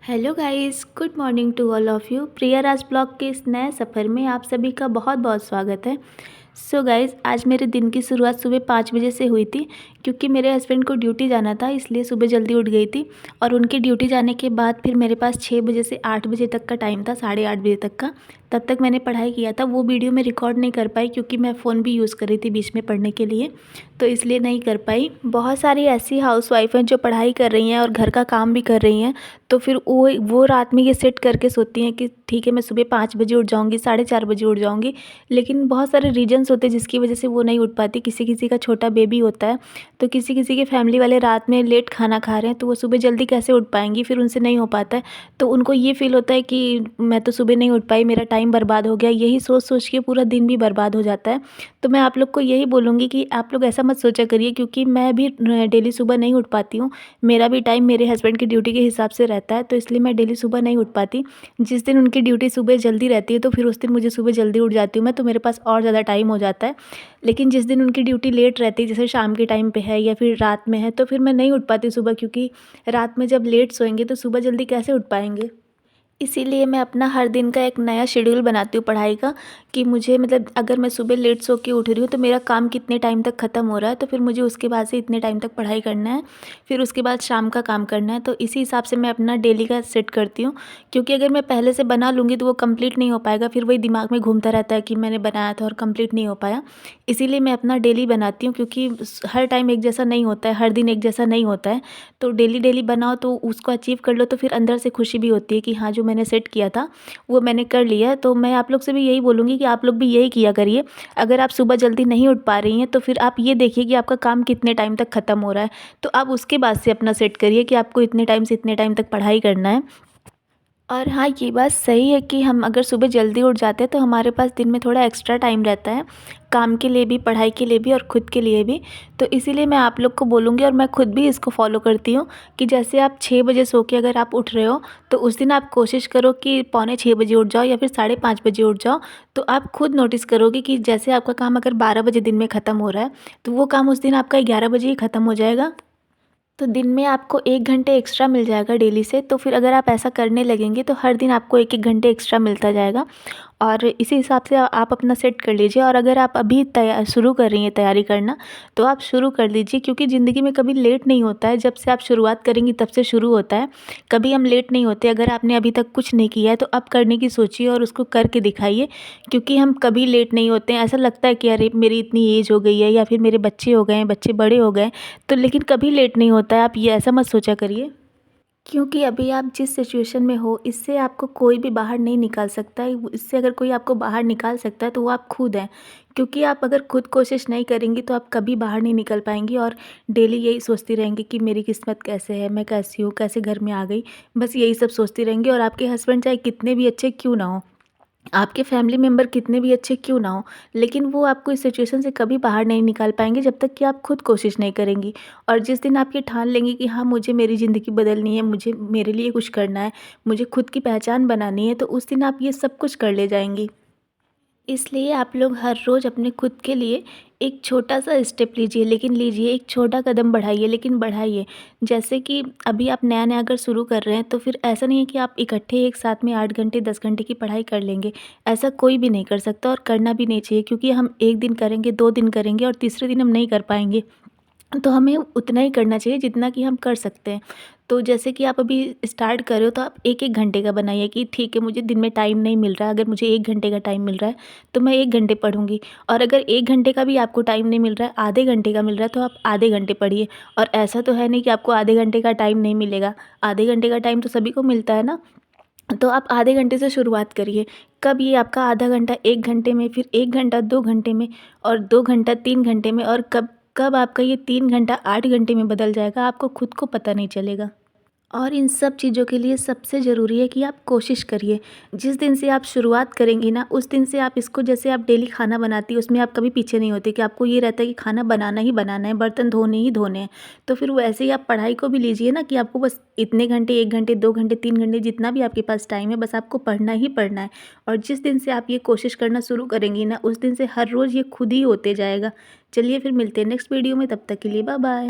Hello guys, good morning to all of you. Priya Raj blog के इस नए सफ़र में आप सभी का बहुत बहुत स्वागत है। सो गाइस, आज मेरे दिन की शुरुआत सुबह 5 बजे से हुई थी, क्योंकि मेरे हस्बैंड को ड्यूटी जाना था, इसलिए सुबह जल्दी उठ गई थी। और उनकी ड्यूटी जाने के बाद फिर मेरे पास 6 बजे से 8 बजे तक का टाइम था, 8:30 बजे तक का। तब तक मैंने पढ़ाई किया था। वो वीडियो मैं रिकॉर्ड नहीं कर पाई, क्योंकि मैं फ़ोन भी यूज़ कर रही थी बीच में पढ़ने के लिए, तो इसलिए नहीं कर पाई। बहुत सारी ऐसी हाउसवाइफ़ हैं जो पढ़ाई कर रही हैं और घर का काम भी कर रही हैं, तो फिर वो रात में ये सेट करके सोती हैं कि ठीक है, मैं सुबह 5 बजे उठ जाऊँगी, 4:30 बजे उठ जाऊँगी। लेकिन बहुत सारे रीज़न्स होते हैं जिसकी वजह से वो नहीं उठ पाती। किसी-किसी का छोटा बेबी होता है, तो किसी-किसी के फैमिली वाले रात में लेट खाना खा रहे हैं, तो वो सुबह जल्दी कैसे उठ पाएँगी, फिर उनसे नहीं हो पाता है। तो उनको ये फ़ील होता है कि मैं तो सुबह नहीं उठ पाई, मेरा टाइम बर्बाद हो गया। यही सोच-सोच के पूरा दिन भी बर्बाद हो जाता है। तो मैं आप लोग को यही बोलूँगी कि आप लोग ऐसा मत सोचा करिए, क्योंकि मैं भी डेली सुबह नहीं उठ पाती हूँ। मेरा भी टाइम मेरे हस्बैंड की ड्यूटी के हिसाब से रहता है, तो इसलिए मैं डेली सुबह नहीं उठ पाती। जिस दिन उनकी ड्यूटी सुबह जल्दी रहती है, तो फिर उस दिन मुझे सुबह जल्दी उठ जाती हूँ मैं, तो मेरे पास और ज़्यादा टाइम हो जाता है। लेकिन जिस दिन उनकी ड्यूटी लेट रहती है, जैसे शाम के टाइम पे है या फिर रात में है, तो फिर मैं नहीं उठ पाती सुबह, क्योंकि रात में जब लेट सोएंगे तो सुबह जल्दी कैसे उठ पाएंगे। इसीलिए मैं अपना हर दिन का एक नया शेड्यूल बनाती हूँ पढ़ाई का, कि मुझे मतलब अगर मैं सुबह लेट सो के उठ रही हूँ तो मेरा काम कितने टाइम तक ख़त्म हो रहा है, तो फिर मुझे उसके बाद से इतने टाइम तक पढ़ाई करना है, फिर उसके बाद शाम का काम करना है। तो इसी हिसाब से मैं अपना डेली का सेट करती हूँ, क्योंकि अगर मैं पहले से बना लूँगी तो वो कंप्लीट नहीं हो पाएगा, फिर वही दिमाग में घूमता रहता है कि मैंने बनाया था और कंप्लीट नहीं हो पाया। इसीलिए मैं अपना डेली बनाती हूँ, क्योंकि हर टाइम एक जैसा नहीं होता है, हर दिन एक जैसा नहीं होता है। तो डेली बनाओ तो उसको अचीव कर लो, तो फिर अंदर से खुशी भी होती है कि हाँ, जो मैंने सेट किया था वो मैंने कर लिया। तो मैं आप लोग से भी यही बोलूँगी कि आप लोग भी यही किया करिए। अगर आप सुबह जल्दी नहीं उठ पा रही हैं, तो फिर आप ये देखिए कि आपका काम कितने टाइम तक ख़त्म हो रहा है, तो आप उसके बाद से अपना सेट करिए कि आपको इतने टाइम से इतने टाइम तक पढ़ाई करना है। और हाँ, ये बात सही है कि हम अगर सुबह जल्दी उठ जाते हैं तो हमारे पास दिन में थोड़ा एक्स्ट्रा टाइम रहता है, काम के लिए भी, पढ़ाई के लिए भी और ख़ुद के लिए भी। तो इसीलिए मैं आप लोग को बोलूँगी, और मैं खुद भी इसको फॉलो करती हूँ, कि जैसे आप 6 बजे सो के अगर आप उठ रहे हो, तो उस दिन आप कोशिश करो कि पौने 6 बजे उठ जाओ या फिर 5:30 बजे उठ जाओ। तो आप खुद नोटिस करोगे कि जैसे आपका काम अगर 12 बजे दिन में ख़त्म हो रहा है, तो वो काम उस दिन आपका 11 बजे ही ख़त्म हो जाएगा। तो दिन में आपको 1 घंटे एक्स्ट्रा मिल जाएगा डेली से। तो फिर अगर आप ऐसा करने लगेंगे तो हर दिन आपको 1-1 घंटे एक्स्ट्रा मिलता जाएगा, और इसी हिसाब से आप अपना सेट कर लीजिए। और अगर आप अभी शुरू कर रही हैं तैयारी करना, तो आप शुरू कर लीजिए, क्योंकि ज़िंदगी में कभी लेट नहीं होता है। जब से आप शुरुआत करेंगी तब से शुरू होता है, कभी हम लेट नहीं होते। अगर आपने अभी तक कुछ नहीं किया है तो अब करने की सोचिए और उसको करके दिखाइए, क्योंकि हम कभी लेट नहीं होते हैं। ऐसा लगता है कि अरे, मेरी इतनी एज हो गई है या फिर मेरे बच्चे हो गए हैं, बच्चे बड़े हो गए हैं, तो लेकिन कभी लेट नहीं होता है। आप ये ऐसा मत सोचा करिए, क्योंकि अभी आप जिस सिचुएशन में हो, इससे आपको कोई भी बाहर नहीं निकाल सकता है। इससे अगर कोई आपको बाहर निकाल सकता है तो वो आप खुद हैं, क्योंकि आप अगर खुद कोशिश नहीं करेंगी तो आप कभी बाहर नहीं निकल पाएंगी, और डेली यही सोचती रहेंगी कि मेरी किस्मत कैसे है, मैं कैसी हूँ, कैसे घर में आ गई। बस यही सब सोचती रहेंगी, और आपके हस्बैंड चाहे कितने भी अच्छे क्यों ना हो, आपके फैमिली मेंबर कितने भी अच्छे क्यों ना हो, लेकिन वो आपको इस सिचुएशन से कभी बाहर नहीं निकाल पाएँगे जब तक कि आप खुद कोशिश नहीं करेंगी। और जिस दिन आप ये ठान लेंगी कि हाँ, मुझे मेरी ज़िंदगी बदलनी है, मुझे मेरे लिए कुछ करना है, मुझे खुद की पहचान बनानी है, तो उस दिन आप ये सब कुछ कर ले जाएँगी। इसलिए आप लोग हर रोज़ अपने खुद के लिए एक छोटा-सा स्टेप लीजिए, लेकिन लीजिए, एक छोटा कदम बढ़ाइए, लेकिन बढ़ाइए। जैसे कि अभी आप नया-नया अगर शुरू कर रहे हैं, तो फिर ऐसा नहीं है कि आप इकट्ठे एक साथ में 8 घंटे, 10 घंटे की पढ़ाई कर लेंगे। ऐसा कोई भी नहीं कर सकता, और करना भी नहीं चाहिए, क्योंकि हम 1 दिन करेंगे, 2 दिन करेंगे और तीसरे दिन हम नहीं कर पाएँगे। तो हमें उतना ही करना चाहिए जितना कि हम कर सकते हैं। तो जैसे कि आप अभी स्टार्ट कर रहे हो, तो आप 1-1 घंटे का बनाइए कि ठीक है, मुझे दिन में टाइम नहीं मिल रहा है, अगर मुझे 1 घंटे का टाइम मिल रहा है तो मैं 1 घंटे पढ़ूँगी। और अगर 1 घंटे का भी आपको टाइम नहीं मिल रहा है, आधे घंटे का मिल रहा है, तो आप आधे घंटे पढ़िए। और ऐसा तो है नहीं कि आपको आधे घंटे का टाइम नहीं मिलेगा, आधे घंटे का टाइम तो सभी को मिलता है ना। तो आप आधे घंटे से शुरुआत करिए। कब ये आपका आधा घंटा 1 घंटे में, फिर 1 घंटा 2 घंटे में, और 2 घंटा 3 घंटे में, और कब कब आपका ये 3 घंटा 8 घंटे में बदल जाएगा, आपको खुद को पता नहीं चलेगा। और इन सब चीज़ों के लिए सबसे ज़रूरी है कि आप कोशिश करिए। जिस दिन से आप शुरुआत करेंगी ना, उस दिन से आप इसको, जैसे आप डेली खाना बनाती है, उसमें आप कभी पीछे नहीं होती, कि आपको ये रहता है कि खाना बनाना ही बनाना है, बर्तन धोने ही धोने हैं। तो फिर वैसे ही आप पढ़ाई को भी लीजिए ना, कि आपको बस इतने घंटे, 1 घंटे, 2 घंटे, 3 घंटे, जितना भी आपके पास टाइम है, बस आपको पढ़ना ही पढ़ना है। और जिस दिन से आप ये कोशिश करना शुरू करेंगी ना, उस दिन से हर रोज़ ये खुद ही होते जाएगा। चलिए फिर मिलते हैं नेक्स्ट वीडियो में, तब तक के लिए बाय बाय।